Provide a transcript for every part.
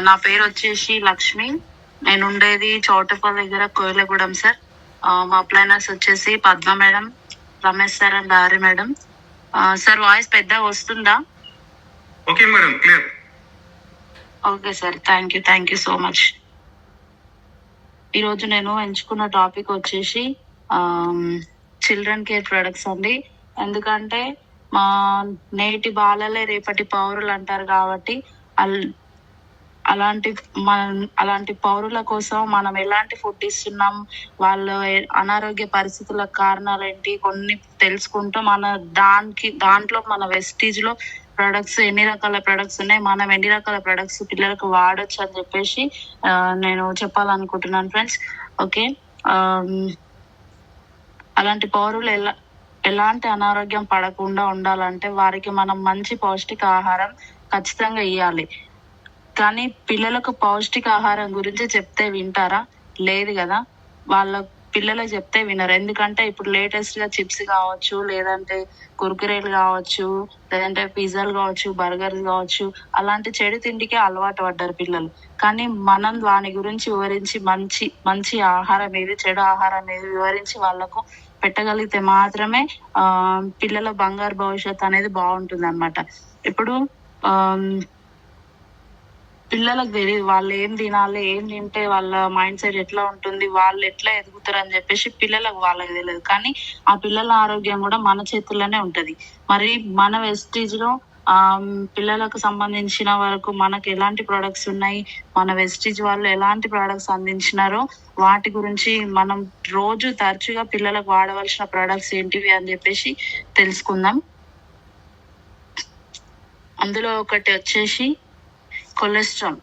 నా పేరు వచ్చేసి లక్ష్మి. నేను ఉండేది చౌటపల్లి దగ్గర కోయిలగూడెం సార్. మా ప్లానర్స్ వచ్చేసి Padma madam, Ramesh sir and Arya madam. Sir voice పెద్దగా వస్తుందా? Okay madam, clear. Okay sir, thank you so much. ఈరోజు నేను ఎంచుకున్న టాపిక్ వచ్చేసి చిల్డ్రన్ కేర్ ప్రొడక్ట్స్ అండి. ఎందుకంటే మా నేటి బాలలే రేపటి పౌరులు అంటారు కాబట్టి అలాంటి పౌరుల కోసం మనం ఎలాంటి ఫుడ్ ఇస్తున్నాం, వాళ్ళ అనారోగ్య పరిస్థితుల కారణాలు ఏంటి కొన్ని తెలుసుకుంటూ దాంట్లో మన వెస్టీజ్ లో ప్రొడక్ట్స్ ఎన్ని రకాల ప్రొడక్ట్స్ ఉన్నాయి, మనం ఎన్ని రకాల ప్రొడక్ట్స్ పిల్లలకు వాడొచ్చు అని చెప్పేసి నేను చెప్పాలనుకుంటున్నాను ఫ్రెండ్స్. ఓకే, అలాంటి పౌరులు ఎలాంటి అనారోగ్యం పడకుండా ఉండాలంటే వారికి మనం మంచి పౌష్టిక ఆహారం ఖచ్చితంగా ఇవ్వాలి. కానీ పిల్లలకు పౌష్టికాహారం గురించి చెప్తే వింటారా? లేదు కదా. వాళ్ళ పిల్లలకు చెప్తే వినరు. ఎందుకంటే ఇప్పుడు లేటెస్ట్ గా చిప్స్ కావచ్చు, లేదంటే కుర్కురేలు కావచ్చు, లేదంటే పిజ్జాలు కావచ్చు, బర్గర్స్ కావచ్చు, అలాంటి చెడు తిండికే అలవాటు పడ్డారు పిల్లలు. కానీ మనం దాని గురించి వివరించి మంచి ఆహారం ఏది, చెడు ఆహారం ఏది వివరించి వాళ్ళకు పెట్టగలిగితే మాత్రమే పిల్లల బంగారు భవిష్యత్తు అనేది బాగుంటుంది అనమాట. ఇప్పుడు పిల్లలకు తెలియదు వాళ్ళు ఏం తినాలి, ఏం తింటే వాళ్ళ మైండ్ సెట్ ఎట్లా ఉంటుంది, వాళ్ళు ఎట్లా ఎదుగుతారు అని చెప్పేసి వాళ్ళకి తెలియదు. కానీ ఆ పిల్లల ఆరోగ్యం కూడా మన చేతుల్లోనే ఉంటది. మరి మన వెస్టీజ్ లో పిల్లలకు సంబంధించిన వరకు మనకు ఎలాంటి ప్రొడక్ట్స్ ఉన్నాయి, మన వెస్టీజ్ వాళ్ళు ఎలాంటి ప్రొడక్ట్స్ అందించినారో వాటి గురించి మనం రోజు తరచుగా పిల్లలకు వాడవలసిన ప్రొడక్ట్స్ ఏంటివి అని చెప్పేసి తెలుసుకుందాం. అందులో ఒకటి వచ్చేసి కొలెస్ట్రాల్.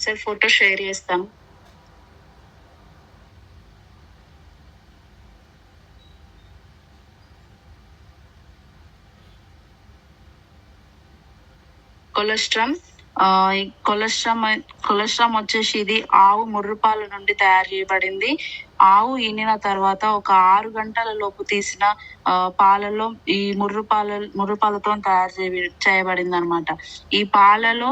సార్ ఫోటో షేర్ చేస్తాను. కొలెస్ట్రామ్ వచ్చేసి ఇది ఆవు ముర్రుపాల నుండి తయారు చేయబడింది. ఆవు ఈనిన తర్వాత ఒక 6 గంటల లోపు తీసిన పాలలో ఈ ముర్రుపాలతో తయారు చేయబడింది అనమాట. ఈ పాలలో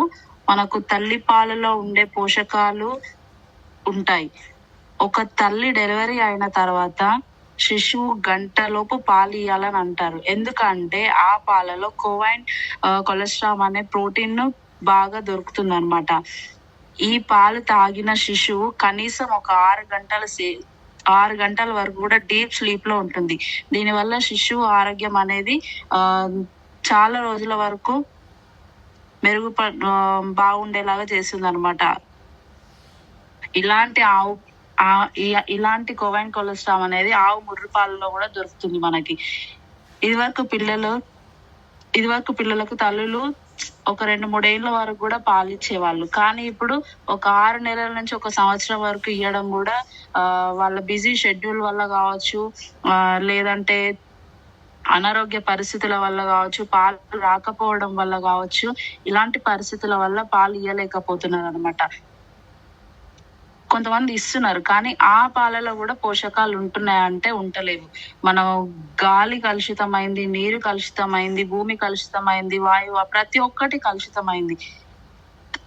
మనకు తల్లి పాలలో ఉండే పోషకాలు ఉంటాయి. ఒక తల్లి డెలివరీ అయిన తర్వాత శిశువు గంటలోపు పాలు ఇవ్వాలని అంటారు. ఎందుకంటే ఆ పాలలో కొలెస్ట్రాల్ అనే ప్రోటీన్ బాగా దొరుకుతుంది అనమాట. ఈ పాలు తాగిన శిశువు కనీసం ఒక 6 గంటల వరకు కూడా డీప్ స్లీప్ లో ఉంటుంది. దీనివల్ల శిశువు ఆరోగ్యం అనేది చాలా రోజుల వరకు బాగుండేలాగా చేస్తుంది అనమాట. ఇలాంటి కోవైన్ కొలెస్ట్రాల్ అనేది ఆవు ముర్రుపాలలో కూడా దొరుకుతుంది మనకి. ఇదివరకు పిల్లలకు తల్లులు ఒక 2-3 ఏళ్ల వరకు కూడా పాలు ఇచ్చేవాళ్ళు. కానీ ఇప్పుడు ఒక 6 నెలల నుంచి 1 సంవత్సరం వరకు ఇవ్వడం కూడా వాళ్ళ బిజీ షెడ్యూల్ వల్ల కావచ్చు, లేదంటే అనారోగ్య పరిస్థితుల వల్ల కావచ్చు, పాలు రాకపోవడం వల్ల కావచ్చు, ఇలాంటి పరిస్థితుల వల్ల పాలు ఇవ్వలేకపోతున్నారు అనమాట. కొంతమంది ఇస్తున్నారు కానీ ఆ పాలలో కూడా పోషకాలు ఉంటున్నాయంటే ఉంటలేవు. మనం గాలి కలుషితమైంది, నీరు కలుషితమైంది, భూమి కలుషితమైంది, వాయువు ప్రతి ఒక్కటి కలుషితమైంది.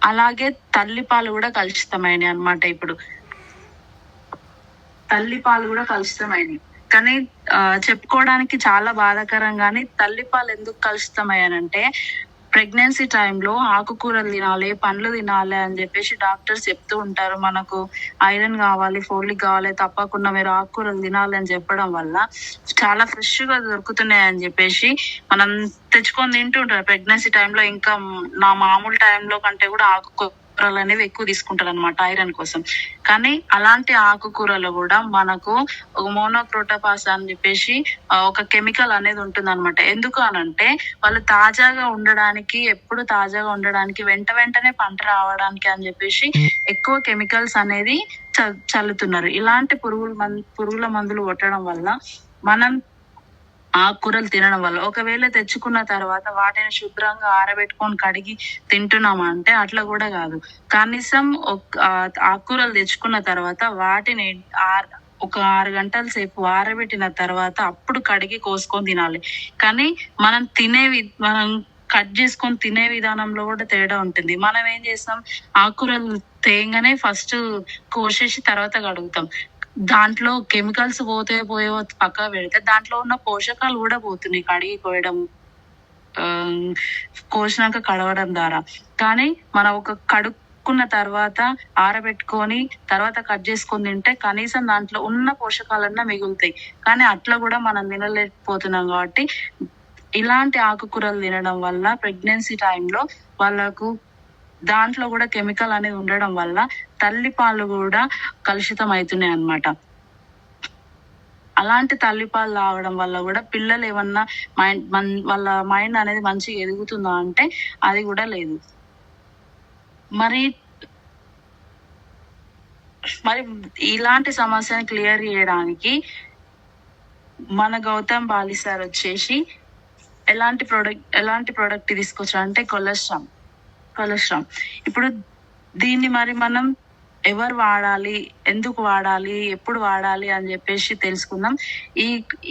అలాగే తల్లి పాలు కూడా కలుషితమైనవి అనమాట. ఇప్పుడు తల్లి పాలు కూడా కలుషితమైనవి. కానీ చెప్పుకోవడానికి చాలా బాధాకరం. కానీ తల్లిపాలు ఎందుకు కలుషితమయ్యానంటే ప్రెగ్నెన్సీ టైంలో ఆకుకూరలు తినాలి, పండ్లు తినాలి అని చెప్పేసి డాక్టర్స్ చెప్తూ ఉంటారు. మనకు ఐరన్ కావాలి, ఫోలిక్ కావాలి, తప్పకుండా మీరు ఆకుకూరలు తినాలి అని చెప్పడం వల్ల చాలా ఫ్రెష్ గా దొరుకుతున్నాయి అని చెప్పేసి మనం తెచ్చుకొని తింటుంటారు ప్రెగ్నెన్సీ టైంలో. ఇంకా నా మామూలు టైంలో కంటే కూడా ఆకుకూరలు అనేవి ఎక్కువ తీసుకుంటారు అనమాట ఐరన్ కోసం. కానీ అలాంటి ఆకుకూరలు కూడా మనకు మోనోక్రోటోఫాస్ అని చెప్పేసి ఒక కెమికల్ అనేది ఉంటుంది అనమాట. ఎందుకు అనంటే వాళ్ళు ఎప్పుడు తాజాగా ఉండడానికి వెంటనే పంట రావడానికి అని చెప్పేసి ఎక్కువ కెమికల్స్ అనేది చల్లుతున్నారు. ఇలాంటి పురుగుల మందులు కొట్టడం వల్ల మనం ఆకుకూరలు తినడం వల్ల, ఒకవేళ తెచ్చుకున్న తర్వాత వాటిని శుభ్రంగా ఆరబెట్టుకొని కడిగి తింటున్నామంటే అట్లా కూడా కాదు. కనీసం ఆకుకూరలు తెచ్చుకున్న తర్వాత వాటిని ఒక 6 గంటల సేపు ఆరబెట్టిన తర్వాత అప్పుడు కడిగి కోసుకొని తినాలి. కానీ మనం కట్ చేసుకొని తినే విధానంలో కూడా తేడా ఉంటుంది. మనం ఏం చేస్తాం, ఆకుకూరలు తేయంగానే ఫస్ట్ కోసేసి తర్వాత కడుగుతాం. దాంట్లో కెమికల్స్ పోయో పక్కకు పెడితే దాంట్లో ఉన్న పోషకాలు కూడా పోతున్నాయి కడిగి కోయడం, కోసినాక కడగడం ద్వారా. కానీ మనం ఒక కడుక్కున్న తర్వాత ఆరబెట్టుకొని తర్వాత కట్ చేసుకొని తింటే కనీసం దాంట్లో ఉన్న పోషకాలన్నా మిగులుతాయి. కానీ అట్లా కూడా మనం తినలేకపోతున్నాం కాబట్టి ఇలాంటి ఆకుకూరలు తినడం వల్ల ప్రెగ్నెన్సీ టైంలో వాళ్ళకు దాంట్లో కూడా కెమికల్ అనేది ఉండడం వల్ల తల్లిపాలు కూడా కలుషితం అవుతున్నాయి అన్నమాట. అలాంటి తల్లిపాలు తాగడం వల్ల కూడా పిల్లలు ఏమన్నా వాళ్ళ మైండ్ అనేది మంచిగా ఎదుగుతుందా అంటే అది కూడా లేదు. మరి ఇలాంటి సమస్యను క్లియర్ చేయడానికి మన గౌతమ్ బాలి సార్ వచ్చేసి ఎలాంటి ప్రోడక్ట్ తీసుకొచ్చారు అంటే కొలెస్ట్రామ్. ఇప్పుడు దీన్ని మరి మనం ఎవరు వాడాలి, ఎందుకు వాడాలి, ఎప్పుడు వాడాలి అని చెప్పేసి తెలుసుకుందాం.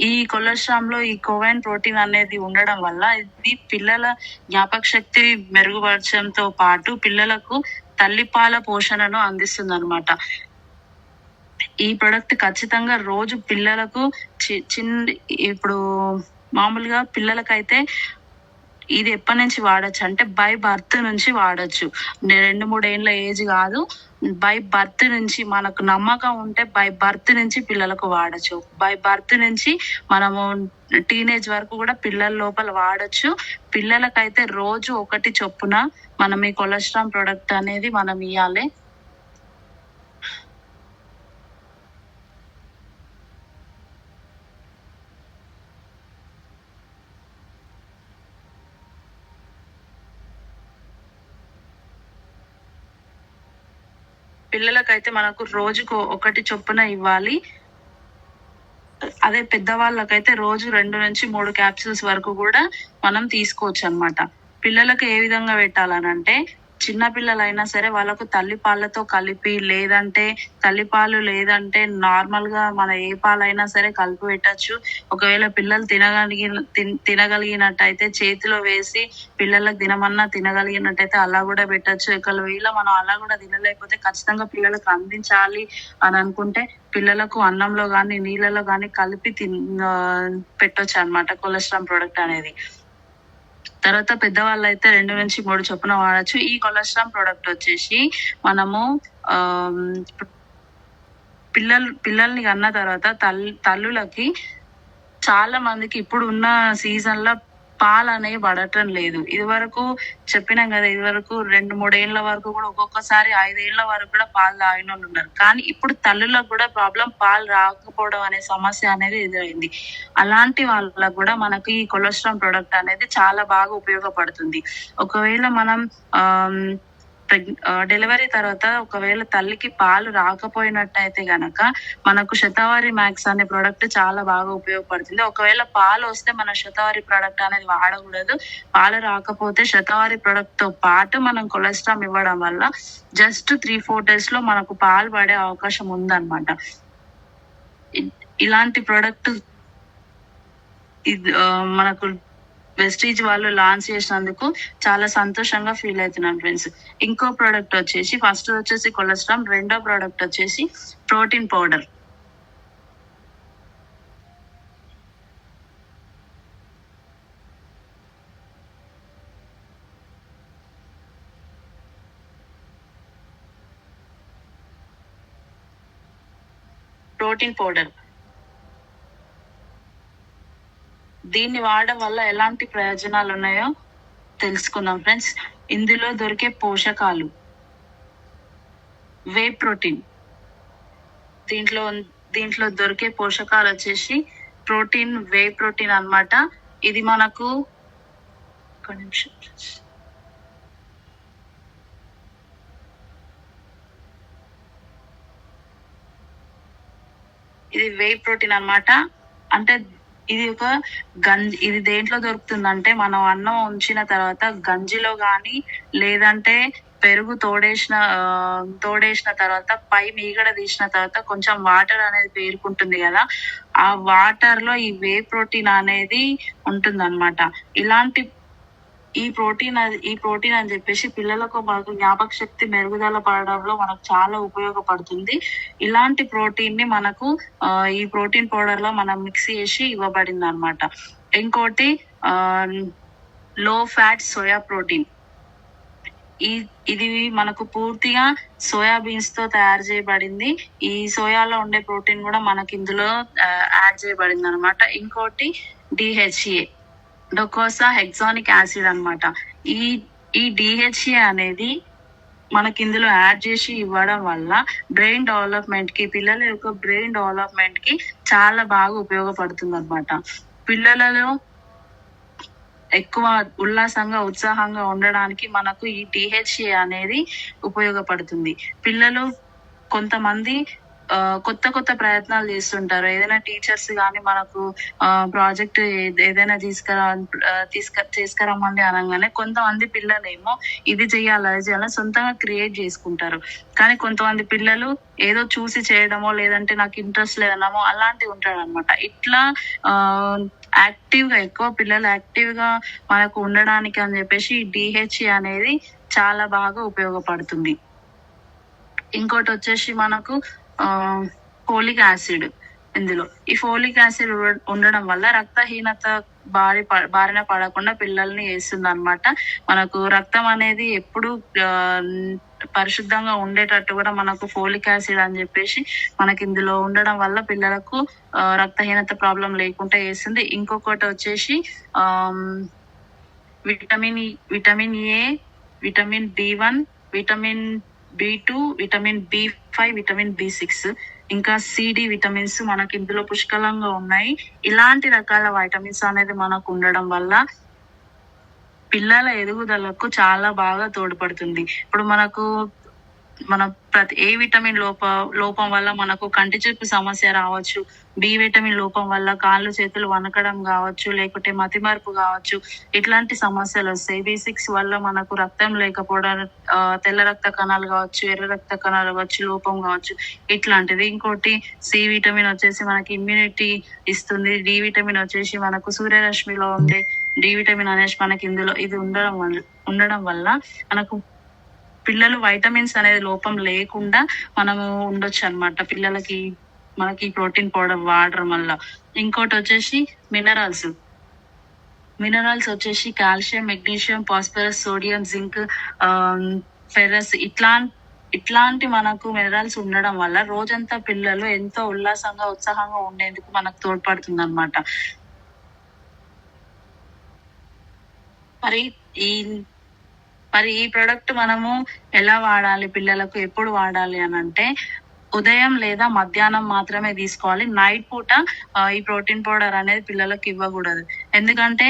ఈ కొలెస్ట్రామ్ లో ఈ కోవైన్ ప్రోటీన్ అనేది ఉండడం వల్ల ఇది పిల్లల జ్ఞాపక శక్తి మెరుగుపరచడంతో పాటు పిల్లలకు తల్లిపాల పోషణను అందిస్తుంది అనమాట. ఈ ప్రొడక్ట్ ఖచ్చితంగా రోజు పిల్లలకు ఇప్పుడు మామూలుగా పిల్లలకైతే ఇది ఎప్పటి నుంచి వాడచ్చు అంటే బై బర్త్ నుంచి వాడచ్చు. 2-3 ఏళ్ళ ఏజ్ కాదు, బై బర్త్ నుంచి మనకు నమ్మకం ఉంటే బై బర్త్ నుంచి పిల్లలకు వాడచ్చు. బై బర్త్ నుంచి మనము టీనేజ్ వరకు కూడా పిల్లల లోపల వాడచ్చు. పిల్లలకైతే రోజు 1 చొప్పున మనం ఈ కొలెస్ట్రాల్ ప్రొడక్ట్ అనేది మనం ఇవ్వాలి. పిల్లలకైతే మనకు రోజుకు 1 చొప్పున ఇవ్వాలి. అదే పెద్దవాళ్ళకైతే రోజు 2 నుంచి 3 క్యాప్సూల్స్ వరకు కూడా మనం తీసుకోవచ్చు అన్నమాట. పిల్లలకు ఏ విధంగా పెట్టాలనంటే చిన్న పిల్లలైనా సరే వాళ్ళకు తల్లిపాలతో కలిపి తల్లిపాలు లేదంటే నార్మల్ గా మన ఏ పాలైనా సరే కలిపి పెట్టచ్చు. ఒకవేళ పిల్లలు తినగలిగినట్టయితే చేతిలో వేసి పిల్లలకు తినగలిగినట్టయితే అలా కూడా పెట్టచ్చు. ఒకవేళ మనం అలా కూడా తినలేకపోతే ఖచ్చితంగా పిల్లలకు అందించాలి అని అనుకుంటే పిల్లలకు అన్నంలో కానీ నీళ్ళలో కానీ కలిపి పెట్టొచ్చు అన్నమాట కొలెస్ట్రాల్ ప్రొడక్ట్ అనేది. తర్వాత పెద్దవాళ్ళు అయితే 2 నుంచి 3 చొప్పున వాడచ్చు. ఈ కొలెస్ట్రాల్ ప్రొడక్ట్ వచ్చేసి మనము పిల్లల్ని కన్న తర్వాత తల్లులకి చాలా మందికి ఇప్పుడు ఉన్న సీజన్ లో పాలు అనేవి పడటం లేదు. ఇది వరకు చెప్పినాం కదా, ఇది వరకు 2-3 ఏళ్ల వరకు కూడా ఒక్కొక్కసారి 5 ఏళ్ల వరకు కూడా పాలు తాగిన వాళ్ళు ఉన్నారు. కానీ ఇప్పుడు తల్లులకు కూడా ప్రాబ్లం పాలు రాకపోవడం అనే సమస్య అనేది ఎదురైంది. అలాంటి వాళ్ళకు కూడా మనకి ఈ కొలెస్ట్రాల్ ప్రొడక్ట్ అనేది చాలా బాగా ఉపయోగపడుతుంది. ఒకవేళ మనం డెలివరీ తర్వాత ఒకవేళ తల్లికి పాలు రాకపోయినట్టయితే గనక మనకు శతావరి మ్యాక్స్ అనే ప్రోడక్ట్ చాలా బాగా ఉపయోగపడుతుంది. ఒకవేళ పాలు వస్తే మన శతావరి ప్రోడక్ట్ అనేది వాడకూడదు. పాలు రాకపోతే శతావరి ప్రోడక్ట్ తో పాటు మనం కొలెస్ట్రాల్ ఇవ్వడం వల్ల జస్ట్ 3-4 days లో మనకు పాలు పడే అవకాశం ఉందన్నమాట. ఇలాంటి ప్రోడక్ట్ మనకు వెస్టీజ్ వాళ్ళు లాంచ్ చేసినందుకు చాలా సంతోషంగా ఫీల్ అవుతున్నాను ఫ్రెండ్స్. ఇంకో ప్రోడక్ట్ వచ్చేసి ఫస్ట్ వచ్చేసి కొలెస్ట్రాల్, రెండో ప్రోడక్ట్ వచ్చేసి ప్రోటీన్ పౌడర్. దీన్ని వాడడం వల్ల ఎలాంటి ప్రయోజనాలు ఉన్నాయో తెలుసుకుందాం ఫ్రెండ్స్. ఇందులో దొరికే పోషకాలు వే ప్రోటీన్. దీంట్లో దొరికే పోషకాలు వచ్చేసి ప్రోటీన్, వే ప్రోటీన్ అన్నమాట. ఇది మనకు ఇది వే ప్రోటీన్ అన్నమాట. అంటే ఇది ఇది దేంట్లో దొరుకుతుందంటే మనం అన్నం ఉంచిన తర్వాత గంజిలో గాని లేదంటే పెరుగు తోడేసిన తర్వాత పై మీగడ తీసిన తర్వాత కొంచెం వాటర్ అనేది పేరుకుంటుంది కదా, ఆ వాటర్ లో ఈ వే ప్రోటీన్ అనేది ఉంటుంది అన్నమాట. ఈ ప్రోటీన్ అని చెప్పేసి పిల్లలకు మనకు జ్ఞాపక శక్తి మెరుగుదల పడడంలో మనకు చాలా ఉపయోగపడుతుంది. ఇలాంటి ప్రోటీన్ ని మనకు ఈ ప్రోటీన్ పౌడర్ లో మనం మిక్స్ చేసి ఇవ్వబడింది అనమాట. ఇంకోటి లో ఫ్యాట్ సోయా ప్రోటీన్. ఇది మనకు పూర్తిగా సోయాబీన్స్ తో తయారు చేయబడింది. ఈ సోయాలో ఉండే ప్రోటీన్ కూడా మనకి ఇందులో యాడ్ చేయబడింది అనమాట. ఇంకోటి డిహెచ్ఏ, డొకోసా హెక్సానిక్ యాసిడ్ అన్నమాట. ఈ ఈ డిహెచ్ఏ అనేది మనకి ఇందులో యాడ్ చేసి ఇవ్వడం వల్ల బ్రెయిన్ డెవలప్మెంట్ కి, పిల్లల యొక్క బ్రెయిన్ డెవలప్మెంట్ కి చాలా బాగా ఉపయోగపడుతుంది అనమాట. పిల్లలలో ఎక్కువ ఉల్లాసంగా, ఉత్సాహంగా ఉండడానికి మనకు ఈ డిహెచ్ఏ అనేది ఉపయోగపడుతుంది. పిల్లలు కొంతమంది కొత్త కొత్త ప్రయత్నాలు చేస్తుంటారు. ఏదైనా టీచర్స్ కానీ మనకు ప్రాజెక్ట్ ఏదైనా తీసుకురమ్మండి అనగానే కొంతమంది పిల్లలేమో ఇది చెయ్యాలి అది చేయాలి సొంతంగా క్రియేట్ చేసుకుంటారు. కానీ కొంతమంది పిల్లలు ఏదో చూసి చేయడమో లేదంటే నాకు ఇంట్రెస్ట్ లేదనమో అలాంటివి ఉంటాడు అనమాట. ఇట్లా ఎక్కువ పిల్లలు యాక్టివ్ గా మనకు ఉండడానికి అని చెప్పేసి డిహెచ్ఏ అనేది చాలా బాగా ఉపయోగపడుతుంది. ఇంకోటి వచ్చేసి మనకు ఫోలిక్ యాసిడ్. ఇందులో ఈ ఫోలిక్ యాసిడ్ ఉండడం వల్ల రక్తహీనత బారిన పడకుండా పిల్లల్ని వేస్తుంది అనమాట. మనకు రక్తం అనేది ఎప్పుడు పరిశుద్ధంగా ఉండేటట్టు కూడా మనకు ఫోలిక్ యాసిడ్ అని చెప్పేసి మనకి ఇందులో ఉండడం వల్ల పిల్లలకు రక్తహీనత ప్రాబ్లం లేకుండా వేస్తుంది. ఇంకొకటి వచ్చేసి vitamin A, vitamin B1, vitamin B2, vitamin B5, vitamin B6, ఇంకా సిడి విటమిన్స్ మనకి ఇందులో పుష్కలంగా ఉన్నాయి. ఇలాంటి రకాల వైటమిన్స్ అనేది మనకు ఉండడం వల్ల పిల్లల ఎదుగుదలకు చాలా బాగా తోడ్పడుతుంది. ఇప్పుడు మన ఏ విటమిన్ లోపం వల్ల మనకు కంటి చూపు సమస్య రావచ్చు, బి విటమిన్ లోపం వల్ల కాళ్ళు చేతులు వణకడం కావచ్చు, లేకుంటే మతిమరుపు కావచ్చు, ఇట్లాంటి సమస్యలు వస్తాయి. B6 వల్ల మనకు రక్తం లేకపోవడం, తెల్ల రక్త కణాలు కావచ్చు, ఎర్ర రక్త కణాలు కావచ్చు, లోపం కావచ్చు, ఇట్లాంటిది. ఇంకోటి సి విటమిన్ వచ్చేసి మనకి ఇమ్యూనిటీ ఇస్తుంది. డి విటమిన్ వచ్చేసి మనకు సూర్యరశ్మిలో ఉండే డి విటమిన్ అనేసి మనకి ఇందులో ఇది ఉండడం వల్ల మనకు పిల్లలు వైటమిన్స్ అనేది లోపం లేకుండా మనము ఉండొచ్చు అనమాట. పిల్లలకి మనకి ప్రోటీన్ పౌడర్ వాడడం వల్ల. ఇంకోటి వచ్చేసి మినరల్స్ వచ్చేసి calcium, magnesium, phosphorus, sodium, zinc, ferrous ఇట్లాంటి మనకు మినరల్స్ ఉండడం వల్ల రోజంతా పిల్లలు ఎంతో ఉల్లాసంగా, ఉత్సాహంగా ఉండేందుకు మనకు తోడ్పడుతుంది అనమాట. మరి ఈ ప్రొడక్ట్ మనము ఎలా వాడాలి, పిల్లలకు ఎప్పుడు వాడాలి అని అంటే ఉదయం లేదా మధ్యాహ్నం మాత్రమే తీసుకోవాలి. నైట్ పూట ఈ ప్రోటీన్ పౌడర్ అనేది పిల్లలకు ఇవ్వకూడదు. ఎందుకంటే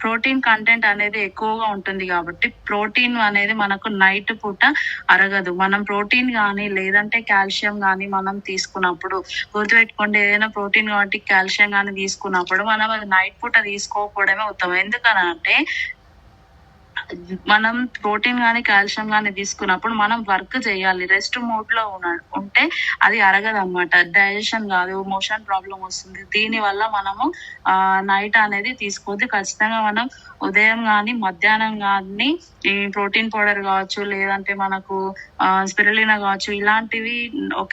ప్రోటీన్ కంటెంట్ అనేది ఎక్కువగా ఉంటుంది కాబట్టి ప్రోటీన్ అనేది మనకు నైట్ పూట అరగదు. మనం ప్రోటీన్ కానీ లేదంటే కాల్షియం కానీ మనం తీసుకున్నప్పుడు గుర్తుపెట్టుకోండి, ఏదైనా ప్రోటీన్ కాబట్టి కాల్షియం కానీ తీసుకున్నప్పుడు మనం అది నైట్ పూట తీసుకోకపోవడమే ఉత్తమం. ఎందుకనంటే మనం ప్రోటీన్ కానీ కాల్షియం కానీ తీసుకున్నప్పుడు మనం వర్క్ చేయాలి. రెస్ట్ మోడ్ లో ఉంటే అది అరగదన్నమాట. డైజెషన్ కాదు, మోషన్ ప్రాబ్లం వస్తుంది. దీని వల్ల మనము నైట్ అనేది తీసుకోవద్దు. ఖచ్చితంగా మనం ఉదయం కానీ మధ్యాహ్నం కానీ ఈ ప్రోటీన్ పౌడర్ కావచ్చు, లేదంటే మనకు స్పిరులినా కావచ్చు, ఇలాంటివి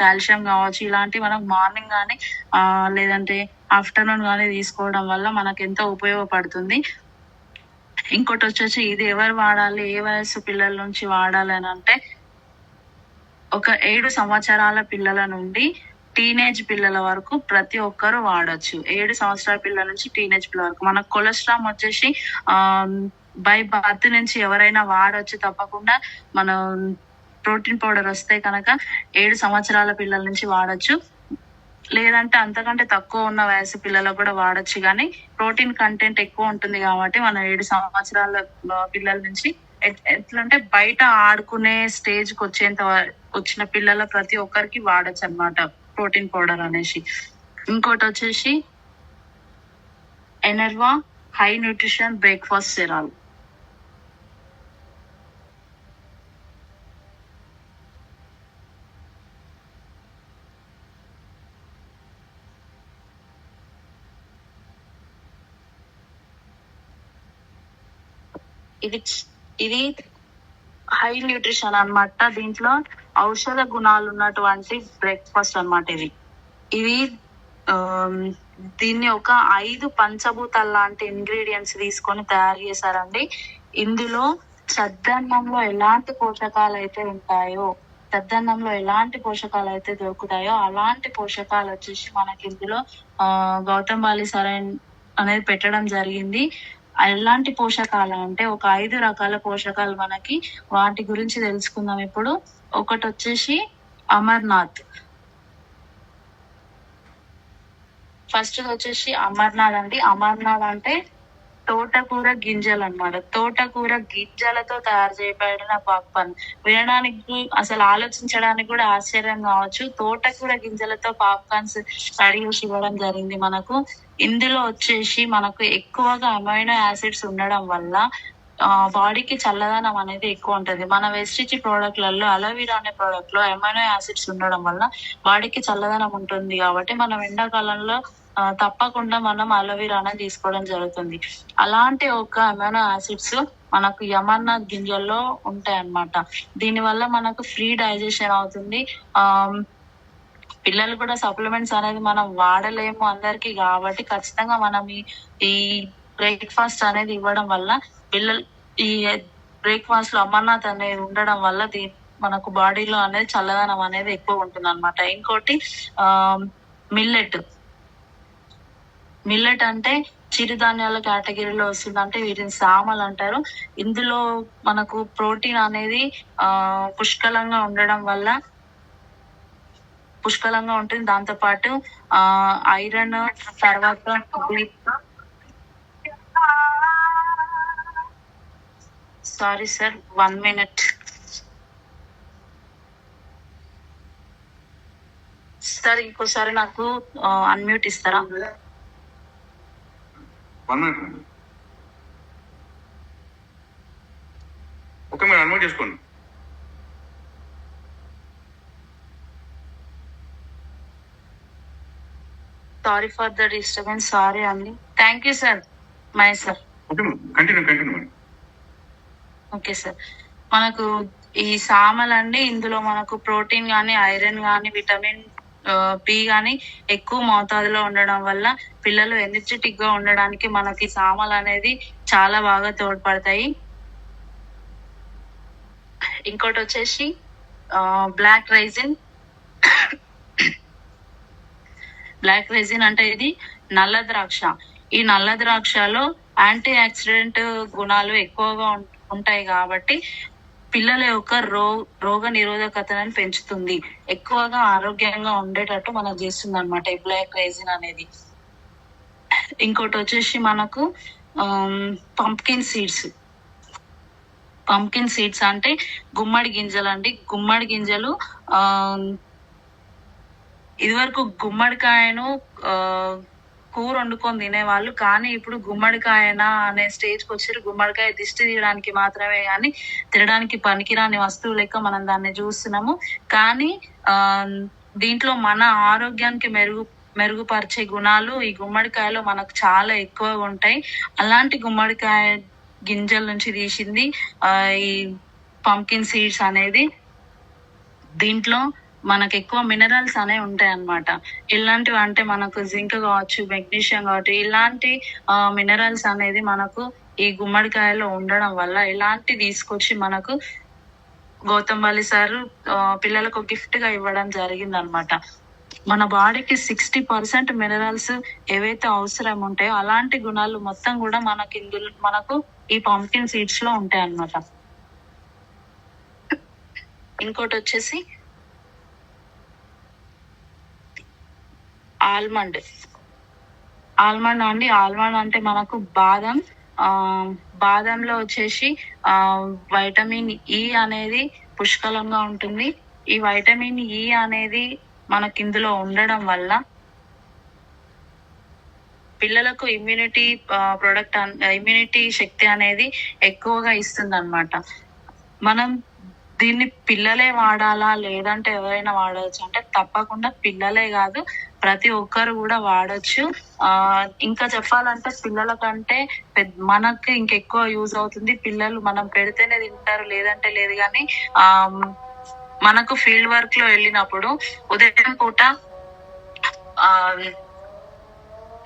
కాల్షియం కావచ్చు, ఇలాంటివి మనం మార్నింగ్ కానీ లేదంటే ఆఫ్టర్నూన్ కానీ తీసుకోవడం వల్ల మనకు ఎంతో ఉపయోగపడుతుంది. ఇంకోటి వచ్చేసి ఇది ఎవరు వాడాలి, ఏ వయసు పిల్లల నుంచి వాడాలి అని అంటే ఒక 7 సంవత్సరాల పిల్లల నుండి టీనేజ్ పిల్లల వరకు ప్రతి ఒక్కరు వాడొచ్చు. 7 సంవత్సరాల పిల్లల నుంచి టీనేజ్ పిల్లల వరకు. మనకు కొలెస్ట్రాల్ వచ్చేసి బై బర్త్ నుంచి ఎవరైనా వాడొచ్చు తప్పకుండా. మనం ప్రోటీన్ పౌడర్ వస్తే కనుక 7 సంవత్సరాల పిల్లల నుంచి వాడొచ్చు, లేదంటే అంతకంటే తక్కువ ఉన్న వయసు పిల్లలకు కూడా వాడొచ్చు. కానీ ప్రోటీన్ కంటెంట్ ఎక్కువ ఉంటుంది కాబట్టి మనం 7 సంవత్సరాల పిల్లల నుంచి ఎట్లంటే బయట ఆడుకునే స్టేజ్ కి వచ్చిన పిల్లల ప్రతి ఒక్కరికి వాడచ్చు అన్నమాట ప్రోటీన్ పౌడర్ అనేసి. ఇంకోటి వచ్చేసి ఎనర్వా హై న్యూట్రిషన్ బ్రేక్ఫాస్ట్ సిరాల్. ఇది ఇది హై న్యూట్రిషన్ అన్నమాట. దీంట్లో ఔషధ గుణాలు ఉన్నటువంటి బ్రేక్ఫాస్ట్ అన్నమాట ఇది. ఇది ఆమ్, దీన్ని ఒక 5 పంచభూతాల లాంటి ఇంగ్రీడియంట్స్ తీసుకొని తయారు చేశారండి. ఇందులో సద్దన్నంలో ఎలాంటి పోషకాలు అయితే ఉంటాయో, సద్దన్నంలో ఎలాంటి పోషకాలు అయితే దొరుకుతాయో అలాంటి పోషకాలు వచ్చేసి మనకి ఇందులో గౌతమ్ బాలి సరైన్ అనేది పెట్టడం జరిగింది. ఎలాంటి పోషకాలు అంటే ఒక 5 రకాల పోషకాలు మనకి, వాటి గురించి తెలుసుకుందాం ఇప్పుడు. ఒకటి వచ్చేసి అమర్నాథ్. ఫస్ట్ వచ్చేసి అమర్నాథ్ అండి. అమర్నాథ్ అంటే తోటకూర గింజలు అన్నమాట. తోటకూర గింజలతో తయారు చేయబడిన పాప్కార్న్. వినడానికి అసలు ఆలోచించడానికి కూడా ఆశ్చర్యం కావచ్చు. తోటకూర గింజలతో పాప్కార్న్స్ రెడీ చేసి ఇవ్వడం జరిగింది మనకు. ఇందులో వచ్చేసి మనకు ఎక్కువగా అమైనో యాసిడ్స్ ఉండడం వల్ల బాడీకి చల్లదనం అనేది ఎక్కువ ఉంటది. మన వెస్టిజ్ ప్రోడక్ట్లలో అలోవెరా అనే ప్రోడక్ట్ లో అమైనో యాసిడ్స్ ఉండడం వల్ల బాడీకి చల్లదనం ఉంటుంది కాబట్టి మనం ఎండాకాలంలో తప్పకుండా మనం అలోవెరానే తీసుకోవడం జరుగుతుంది. అలాంటి ఒక అమైనో యాసిడ్స్ మనకు అమర్నాథ్ గింజల్లో ఉంటాయి అన్నమాట. దీని వల్ల మనకు ఫ్రీ డైజెషన్ అవుతుంది. పిల్లలు కూడా సప్లిమెంట్స్ అనేది మనం వాడలేము అందరికి కాబట్టి ఖచ్చితంగా మనం ఈ బ్రేక్ఫాస్ట్ అనేది ఇవ్వడం వల్ల పిల్లలు ఈ బ్రేక్ఫాస్ట్ లో అమర్నాథ్ అనేది ఉండడం వల్ల మనకు బాడీలో అనేది చల్లదనం అనేది ఎక్కువ ఉంటుంది అన్నమాట. ఇంకోటి మిల్లెట్. మిల్లెట్ అంటే చిరుధాన్యాల కేటగిరీలో వస్తుంది. అంటే వీటిని సామలు అంటారు. ఇందులో మనకు ప్రోటీన్ అనేది పుష్కలంగా ఉండడం వల్ల పుష్కలంగా ఉంటుంది. దాంతో పాటు ఐరన్, తర్వాత సారీ సార్ 1 minute సార్, ఇంకోసారి నాకు అన్మ్యూట్ ఇస్తారా? 1 minute. ఓకే, మీరు అన్మ్యూట్ చేసుకోండి. Sorry for the disturbance. Sorry అండి. Thank you sir. My sir. Continue. Okay sir. మనకు ఈ సామలండి, ఇందులో మనకు ప్రోటీన్ గానీ, ఐరన్ గానీ, విటమిన్ బి గానీ ఎక్కువ మోతాదులో ఉండడం వల్ల పిల్లలు ఎనర్జెటిక్ గా ఉండడానికి మనకి సామలు అనేది చాలా బాగా తోడ్పడతాయి. ఇంకోటి వచ్చేసి బ్లాక్ రైజిన్. బ్లాక్ రెజిన్ అంటే ఇది నల్ల ద్రాక్ష. ఈ నల్ల ద్రాక్షలో యాంటీ ఆక్సిడెంట్ గుణాలు ఎక్కువగా ఉంటాయి కాబట్టి పిల్లల యొక్క రోగ నిరోధకతను పెంచుతుంది. ఎక్కువగా ఆరోగ్యంగా ఉండేటట్టు మనకు చేస్తుంది అనమాట ఈ బ్లాక్ రెజిన్ అనేది. ఇంకోటి వచ్చేసి మనకు పంప్కిన్ సీడ్స్. పంప్కిన్ సీడ్స్ అంటే గుమ్మడి గింజలు అండి. గుమ్మడి గింజలు ఇదివరకు గుమ్మడికాయను కూర వండుకొని తినేవాళ్ళు, కానీ ఇప్పుడు గుమ్మడికాయనా అనే స్టేజ్కి వచ్చారు. గుమ్మడికాయ దిష్టి తీయడానికి మాత్రమే కానీ తినడానికి పనికిరాని వస్తువు లెక్క మనం దాన్ని చూస్తున్నాము. కానీ దీంట్లో మన ఆరోగ్యానికి మెరుగుపరిచే గుణాలు ఈ గుమ్మడికాయలో మనకు చాలా ఎక్కువగా ఉంటాయి. అలాంటి గుమ్మడికాయ గింజల నుంచి తీసింది ఈ పంకిన్ సీడ్స్ అనేది. దీంట్లో మనకు ఎక్కువ మినరల్స్ అనేవి ఉంటాయి అన్నమాట. ఇలాంటివి అంటే మనకు జింక్ కావచ్చు, మెగ్నీషియం కావచ్చు, ఇలాంటి మినరల్స్ అనేది మనకు ఈ గుమ్మడికాయలో ఉండడం వల్ల ఇలాంటి తీసుకొచ్చి మనకు గౌతమ్ బాలి సార్ పిల్లలకు గిఫ్ట్ గా ఇవ్వడం జరిగింది అనమాట. మన బాడీకి 60% మినరల్స్ ఏవైతే అవసరం ఉంటాయో అలాంటి గుణాలు మొత్తం కూడా మనకు ఈ పంకిన్ సీడ్స్ లో ఉంటాయి అన్నమాట. ఇంకోటి వచ్చేసి ఆల్మండ్ అండి. ఆల్మండ్ అంటే మనకు బాదం. బాదంలో వచ్చేసి వైటమిన్ ఈ అనేది పుష్కలంగా ఉంటుంది. ఈ వైటమిన్ ఈ అనేది మనకి ఇందులో ఉండడం వల్ల పిల్లలకు ఇమ్యూనిటీ శక్తి అనేది ఎక్కువగా ఇస్తుంది అన్నమాట. మనం దీన్ని పిల్లలే వాడాలా లేదంటే ఎవరైనా వాడవచ్చు అంటే తప్పకుండా పిల్లలే కాదు, ప్రతి ఒక్కరు కూడా వాడొచ్చు. ఇంకా చెప్పాలంటే పిల్లల కంటే మనకి ఇంకెక్కువ యూజ్ అవుతుంది. పిల్లలు మనం పెడితేనే తింటారు లేదంటే లేదు. కానీ మనకు ఫీల్డ్ వర్క్ లో వెళ్ళినప్పుడు ఉదయం పూట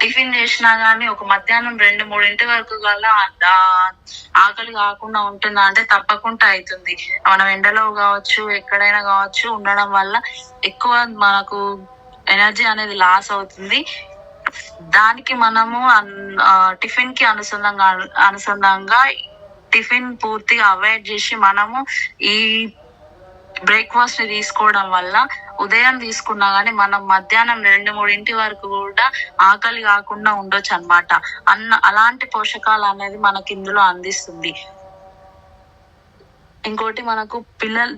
టిఫిన్ చేసినా గానీ ఒక మధ్యాహ్నం 2-3 వరకు కల్లా ఆకలి కాకుండా ఉంటుందా అంటే తప్పకుండా అవుతుంది. మనం ఎండలో కావచ్చు ఎక్కడైనా కావచ్చు ఉండడం వల్ల ఎక్కువ మనకు ఎనర్జీ అనేది లాస్ అవుతుంది. దానికి మనము టిఫిన్ కి అనుసంధానంగా టిఫిన్ పూర్తిగా అవాయిడ్ చేసి మనము ఈ బ్రేక్ఫాస్ట్ ని తీసుకోవడం వల్ల ఉదయం తీసుకున్నా గానీ మనం మధ్యాహ్నం 2-3 వరకు కూడా ఆకలి కాకుండా ఉండొచ్చు అన్నమాట. అలాంటి పోషకాలు అనేది మనకి ఇందులో అందిస్తుంది. ఇంకోటి మనకు పిల్లలు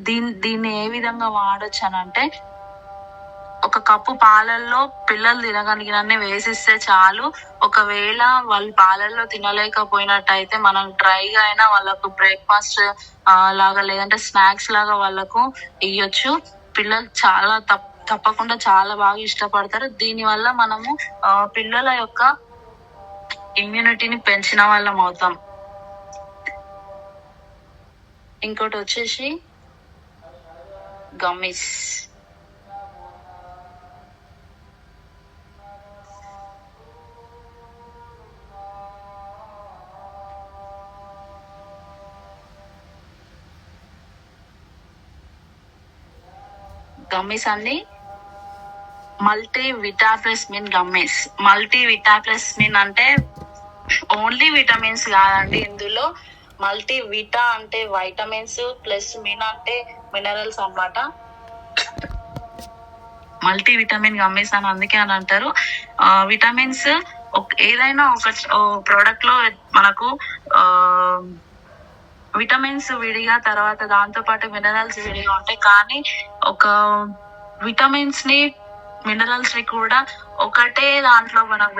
దీన్ని ఏ విధంగా వాడొచ్చు అని అంటే, ఒక కప్పు పాలల్లో పిల్లలు తినగలిగినన్ని వేసిస్తే చాలు. ఒకవేళ వాళ్ళు పాలల్లో తినలేకపోయినట్టయితే మనం డ్రైగా అయినా వాళ్ళకు బ్రేక్ఫాస్ట్ లాగా లేదంటే స్నాక్స్ లాగా వాళ్ళకు ఇయ్యొచ్చు. పిల్లలు చాలా తప్పకుండా చాలా బాగా ఇష్టపడతారు. దీని వల్ల మనము పిల్లల యొక్క ఇమ్యూనిటీని పెంచిన వాళ్ళం అవుతాం. ఇంకోటి వచ్చేసి గమ్మీస్. గమ్మీస్ అండి మల్టీ విటాప్లస్మిన్ గమ్మీస్. మల్టీ విటాప్లస్మిన్ అంటే ఓన్లీ విటమిన్స్ కాదండి. ఇందులో మల్టీ విటా అంటే వైటమిన్స్ ప్లస్ మిన్ అంటే మినరల్స్ అన్నమాట. మల్టీ విటమిన్ గమ్మీస్ అని అందుకే అని అంటారు. విటమిన్స్ ఏదైనా ఒక ప్రోడక్ట్ లో మనకు విటమిన్స్ విడిగా, తర్వాత దాంతో పాటు మినరల్స్ విడిగా ఉంటాయి. కానీ ఒక విటమిన్స్ ని మినరల్స్ ని కూడా ఒకటే దాంట్లో మనకు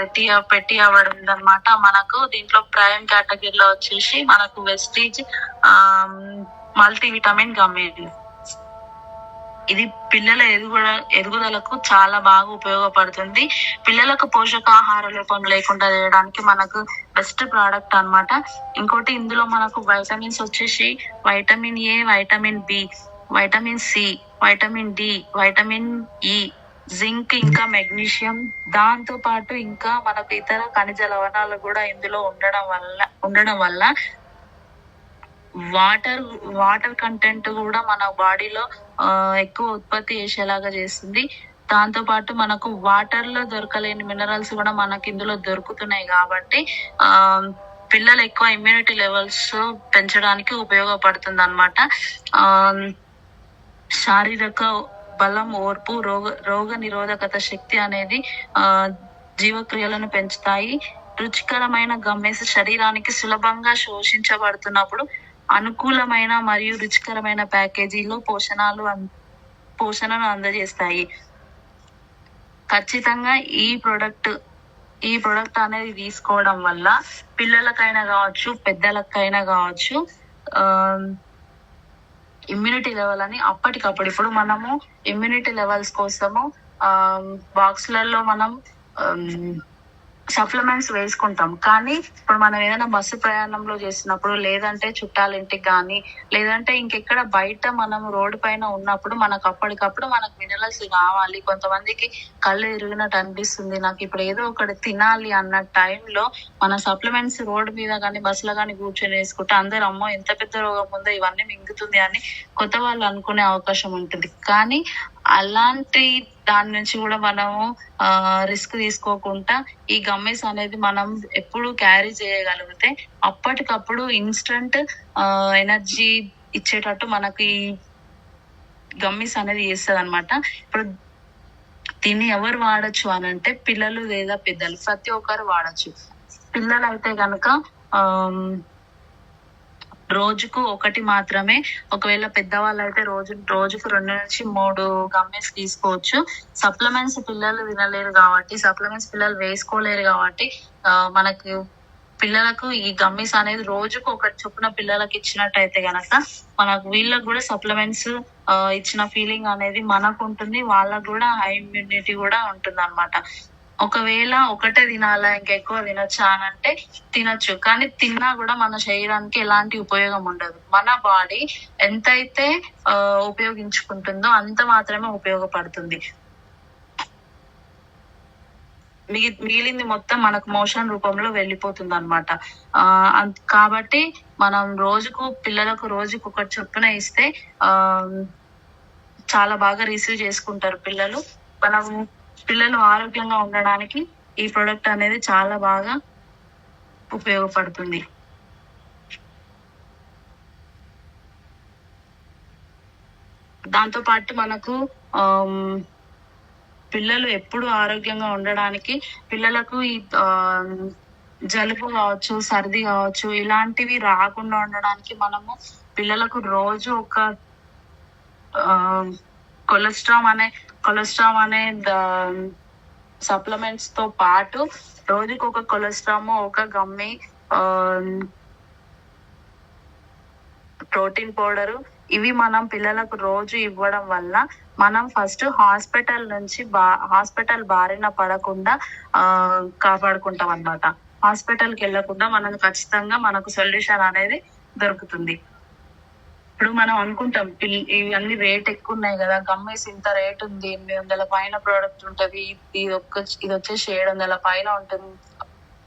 పెట్టి అవ్వడం అన్నమాట. మనకు దీంట్లో ప్రైమ్ కేటగిరీలో వచ్చేసి మనకు వెస్టీజ్ మల్టీ విటమిన్ గమ్మీ. ఇది పిల్లల ఎదుగుదలకు చాలా బాగా ఉపయోగపడుతుంది. పిల్లలకు పోషకాహార లోపం లేకుండా చేయడానికి మనకు బెస్ట్ ప్రోడక్ట్ అన్నమాట. ఇంకోటి ఇందులో మనకు వైటమిన్స్ వచ్చేసి vitamin A, vitamin B, vitamin C, vitamin D, vitamin E, zinc, ఇంకా మెగ్నీషియం, దాంతో పాటు ఇంకా మనకు ఇతర ఖనిజ లవణాలు కూడా ఇందులో ఉండడం వల్ల వాటర్ కంటెంట్ కూడా మన బాడీలో ఎక్కువ ఉత్పత్తి చేసేలాగా చేస్తుంది. దాంతో పాటు మనకు వాటర్ లో దొరకలేని మినరల్స్ కూడా మనకి ఇందులో దొరుకుతున్నాయి. కాబట్టి పిల్లలు ఎక్కువ ఇమ్యూనిటీ లెవెల్స్ పెంచడానికి ఉపయోగపడుతుంది అన్నమాట. శారీరక బలం, ఓర్పు, రోగ నిరోధకత శక్తి అనేది జీవక్రియలను పెంచుతాయి. రుచికరమైన గమ్మేస్ శరీరానికి సులభంగా శోషించబడుతున్నప్పుడు అనుకూలమైన మరియు రుచికరమైన ప్యాకేజీలో పోషణను అందజేస్తాయి. ఖచ్చితంగా ఈ ప్రొడక్ట్ అనేది తీసుకోవడం వల్ల పిల్లలకైనా కావచ్చు పెద్దలకైనా కావచ్చు ఇమ్యూనిటీ లెవెల్ అని అప్పటికప్పుడు, ఇప్పుడు మనము ఇమ్యూనిటీ లెవెల్స్ కోసము బాక్స్లలో మనం సప్లిమెంట్స్ వేసుకుంటాం. కానీ ఇప్పుడు మనం ఏదైనా బస్సు ప్రయాణంలో చేసినప్పుడు, లేదంటే చుట్టాల ఇంటికి కానీ, లేదంటే ఇంకెక్కడ బయట మనం రోడ్డు పైన ఉన్నప్పుడు మనకు అప్పటికప్పుడు మనకు మినరల్స్ కావాలి. కొంతమందికి కళ్ళు తిరిగినట్టు అనిపిస్తుంది, నాకు ఇప్పుడు ఏదో ఒకటి తినాలి అన్న టైంలో మన సప్లిమెంట్స్ రోడ్డు మీద కానీ బస్సులో కానీ కూర్చొని వేసుకుంటే అందరూ అమ్మో ఎంత పెద్ద రోగం ఉందో ఇవన్నీ మింగుతుంది అని కొత్త వాళ్ళు అనుకునే అవకాశం ఉంటుంది. కానీ అలాంటి దాని నుంచి కూడా మనము రిస్క్ తీసుకోకుండా ఈ గమ్మీస్ అనేది మనం ఎప్పుడు క్యారీ చేయగలిగితే అప్పటికప్పుడు ఇన్స్టంట్ ఎనర్జీ ఇచ్చేటట్టు మనకి గమ్మీస్ అనేది చేస్తుంది అన్నమాట. ఇప్పుడు దీన్ని ఎవరు వాడచ్చు అని అంటే పిల్లలు లేదా పెద్దలు ప్రతి ఒక్కరు వాడచ్చు. పిల్లలు అయితే కనుక రోజుకు ఒకటి మాత్రమే, ఒకవేళ పెద్దవాళ్ళు అయితే రోజుకు 2-3 గమ్మీస్ తీసుకోవచ్చు. సప్లిమెంట్స్ పిల్లలు తినలేరు కాబట్టి, సప్లిమెంట్స్ పిల్లలు వేసుకోలేరు కాబట్టి మనకి పిల్లలకు ఈ గమ్మీస్ అనేది రోజుకు ఒకటి చొప్పున పిల్లలకి ఇచ్చినట్టయితే గనక మనకు వీళ్ళకి కూడా సప్లిమెంట్స్ ఇచ్చిన ఫీలింగ్ అనేది మనకు ఉంటుంది, వాళ్ళకు కూడా హై ఇమ్యూనిటీ కూడా ఉంటుంది అనమాట. ఒకవేళ ఒకటే తినాలా ఇంకా ఎక్కువ తినొచ్చా అని అంటే తినొచ్చు, కానీ తిన్నా కూడా మన శరీరానికి ఎలాంటి ఉపయోగం ఉండదు. మన బాడీ ఎంతైతే ఉపయోగించుకుంటుందో అంత మాత్రమే ఉపయోగపడుతుంది. మిగిలింది మొత్తం మనకు మోషన్ రూపంలో వెళ్ళిపోతుంది అనమాట. కాబట్టి మనం పిల్లలకు రోజుకు ఒకటి చొప్పున ఇస్తే చాలా బాగా రిసీవ్ చేసుకుంటారు పిల్లలు. పిల్లలు ఆరోగ్యంగా ఉండడానికి ఈ ప్రొడక్ట్ అనేది చాలా బాగా ఉపయోగపడుతుంది. దాంతో పాటు మనకు పిల్లలు ఎప్పుడు ఆరోగ్యంగా ఉండడానికి పిల్లలకు ఈ జలుబు కావచ్చు, సర్ది కావచ్చు, ఇలాంటివి రాకుండా ఉండడానికి మనము పిల్లలకు రోజు ఒక కొలెస్ట్రామ్ అనే సప్లిమెంట్స్ తో పాటు రోజుకి ఒక కొలెస్ట్రామ్, ఒక గమ్మి, ప్రోటీన్ పౌడర్, ఇవి మనం పిల్లలకు రోజు ఇవ్వడం వల్ల మనం ఫస్ట్ హాస్పిటల్ బారిన పడకుండా కాపాడుకుంటాం అన్నమాట. హాస్పిటల్కి వెళ్ళకుండా మనం ఖచ్చితంగా మనకు సొల్యూషన్ అనేది దొరుకుతుంది. ఇప్పుడు మనం అనుకుంటాం ఇవన్నీ రేట్ ఎక్కువ ఉన్నాయి కదా, గమ్మేసి ఇంత రేట్ ఉంది, 800 పైన ప్రోడక్ట్ ఉంటది, ఇది వచ్చేసి 700 పైన ఉంటుంది,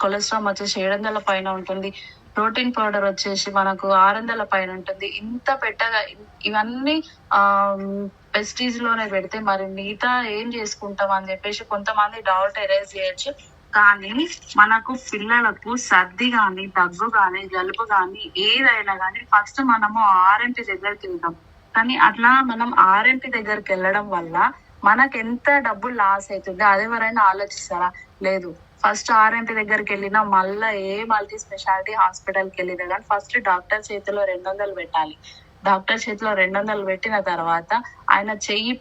కొలెస్ట్రాల్ వచ్చేసి 700 పైన ఉంటుంది, ప్రోటీన్ పౌడర్ వచ్చేసి మనకు 600 పైన ఉంటుంది. ఇంత పెట్టగా ఇవన్నీ పెస్టీజ్ లోనే పెడితే మరి మిగతా ఏం చేసుకుంటాం అని చెప్పేసి కొంతమంది డౌట్ ఎరేజ్ చేయొచ్చు. కానీ మనకు పిల్లలకు సర్ది గాని, దగ్గు గాని, జలుబు గాని ఏదైనా గాని ఫస్ట్ మనము ఆర్ఎంపీ దగ్గరికి వెళ్తాం. కానీ అట్లా మనం ఆర్ఎంపీ దగ్గరికి వెళ్ళడం వల్ల మనకు ఎంత డబ్బులు లాస్ అవుతుంది అది ఎవరైనా ఆలోచిస్తారా? లేదు. ఫస్ట్ ఆర్ఎంపీ దగ్గరికి వెళ్ళినా మళ్ళీ ఏ మల్టీ స్పెషాలిటీ హాస్పిటల్కి వెళ్ళినా కానీ ఫస్ట్ డాక్టర్ చేతిలో 200 పెట్టాలి. డాక్టర్ చేతిలో 200 పెట్టిన తర్వాత ఆయన చెయ్యి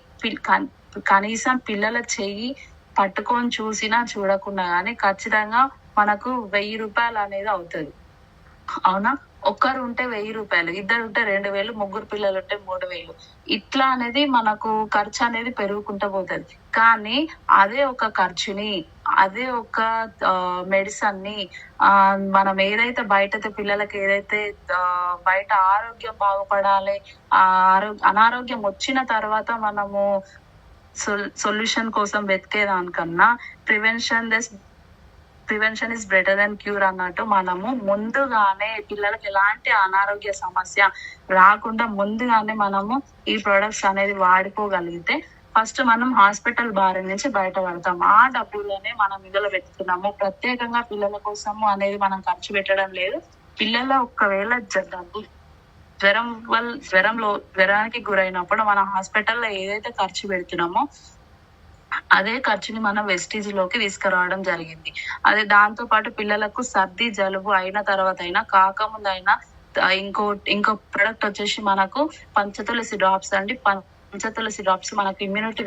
కనీసం పిల్లల చెయ్యి పట్టుకొని చూసినా చూడకుండా గానీ ఖచ్చితంగా మనకు 1000 రూపాయలు అనేది అవుతుంది. అవునా? ఒక్కరు ఉంటే 1000 రూపాయలు, ఇద్దరు ఉంటే 2000, ముగ్గురు పిల్లలు ఉంటే 3000. ఇట్లా అనేది మనకు ఖర్చు అనేది పెరుగుకుంటూ పోతుంది. కానీ అదే ఒక ఖర్చుని, అదే ఒక మెడిసిన్ ని మనం ఏదైతే పిల్లలకి ఏదైతే బయట ఆరోగ్యం బాగుపడాలి, అనారోగ్యం వచ్చిన తర్వాత మనము సొల్యూషన్ కోసం వెతికేదానికన్నా prevention is better than cure అన్నట్టు మనము ముందుగానే పిల్లలకి ఎలాంటి అనారోగ్య సమస్య రాకుండా ముందుగానే మనము ఈ ప్రొడక్ట్స్ అనేది వాడుకోగలిగితే ఫస్ట్ మనం హాస్పిటల్ బారి నుంచి బయటపడతాం. ఆ డబ్బులోనే మనం మిగల పెట్టుకున్నాము. ప్రత్యేకంగా పిల్లల కోసము అనేది మనం ఖర్చు పెట్టడం లేదు. పిల్లల ఒకవేళ జ్వరానికి గురైనప్పుడు మన హాస్పిటల్లో ఏదైతే ఖర్చు పెడుతున్నామో అదే ఖర్చుని మనం వెస్టీజ్ లోకి తీసుకురావడం జరిగింది. అదే దాంతో పాటు పిల్లలకు సర్ది జలుబు అయిన తర్వాత అయినా కాకముందు అయినా ఇంకో ప్రొడక్ట్ వచ్చేసి మనకు పంచతులసి డ్రాప్స్ అండి. పంచతులసి డ్రాప్స్ మనకు ఇమ్యూనిటీ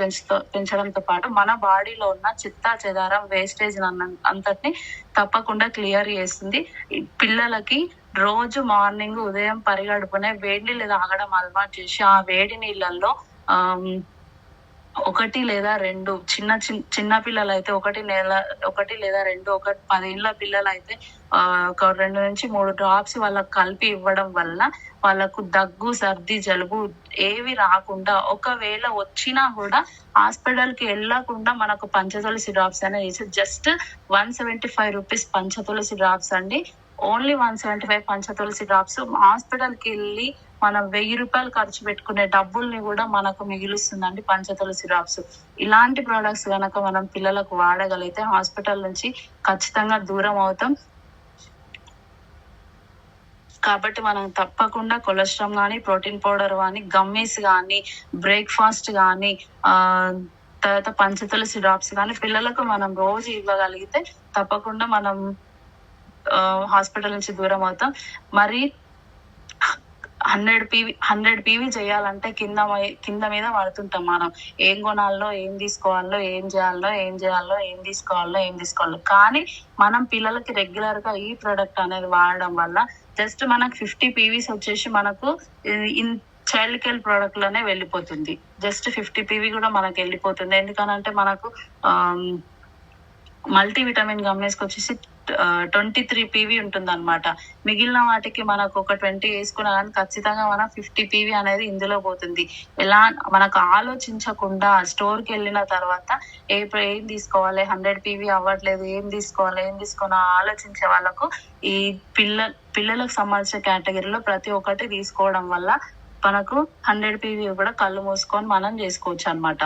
పెంచడంతో పాటు మన బాడీలో ఉన్న చిత్తా చెదారం వేస్టేజ్ అంతటిని తప్పకుండా క్లియర్ చేస్తుంది. పిల్లలకి రోజు మార్నింగ్ ఉదయం పరిగడుపునే వేడి నీళ్ళు తాగడం అలవాటు చేసి ఆ వేడి నీళ్ళల్లో 1 లేదా 2 చిన్న పిల్లలు అయితే 1 లేదా 2, 10 ఏళ్ళ పిల్లలు అయితే ఒక 2 నుంచి 3 డ్రాప్స్ వాళ్ళకి కలిపి ఇవ్వడం వల్ల వాళ్ళకు దగ్గు, సర్ది, జలుబు ఏవి రాకుండా, ఒకవేళ వచ్చినా కూడా హాస్పిటల్ కి వెళ్ళకుండా మనకు పంచతులసి డ్రాప్స్ అనేది జస్ట్ 175 రూపీస్ పంచతులసి డ్రాప్స్ అండి. Only 175 Panchatulasi drops. హాస్పిటల్ కి వెళ్ళి మనం 1000 రూపాయలు ఖర్చు పెట్టుకునే డబ్బుల్ని కూడా మనకు మిగిలిస్తుందండి పంచతులసి డ్రాప్స్. ఇలాంటి ప్రొడక్ట్స్ కనుక మనం పిల్లలకు వాడగలిగితే హాస్పిటల్ నుంచి ఖచ్చితంగా దూరం అవుతాం. కాబట్టి మనం తప్పకుండా కొలెస్ట్రాల్ కానీ, ప్రోటీన్ పౌడర్ కానీ, గమ్మీస్ కానీ, బ్రేక్ఫాస్ట్ కానీ, తర్వాత పంచతులసి డ్రాప్స్ కానీ పిల్లలకు మనం రోజు ఇవ్వగలిగితే తప్పకుండా మనం హాస్పిటల్ నుంచి దూరం అవుతాం. మరి 100 PV చేయాలంటే కింద మీద పడుతుంటాం మనం. ఏం కొనాలో, ఏం తీసుకోవాలో, ఏం తీసుకోవాలో. కానీ మనం పిల్లలకి రెగ్యులర్ గా ఈ ప్రొడక్ట్ అనేది వాడడం వల్ల జస్ట్ మనకు 50 పీవీస్ వచ్చేసి మనకు ఇన్ చైల్డ్ కేర్ ప్రొడక్ట్ లోనే వెళ్ళిపోతుంది. జస్ట్ 50 పీవీ కూడా మనకు వెళ్ళిపోతుంది. ఎందుకనంటే మనకు మల్టీ విటమిన్ గమ్నెస్ వచ్చేసి 23 పీవీ ఉంటుంది అనమాట. మిగిలిన వాటికి మనకు ఒక 20 వేసుకున్నా కానీ ఖచ్చితంగా మన 50 పీవీ అనేది ఇందులో పోతుంది. ఎలా మనకు ఆలోచించకుండా స్టోర్ కి వెళ్ళిన తర్వాత ఏం తీసుకోవాలి, 100 పీవీ అవ్వట్లేదు, ఏం తీసుకోవాలో ఆలోచించే వాళ్ళకు ఈ పిల్లలకు సంబంధించిన కేటగిరీలో ప్రతి ఒక్కటి తీసుకోవడం వల్ల మనకు 100 పీవీ కూడా కళ్ళు మూసుకొని మనం చేసుకోవచ్చు అనమాట.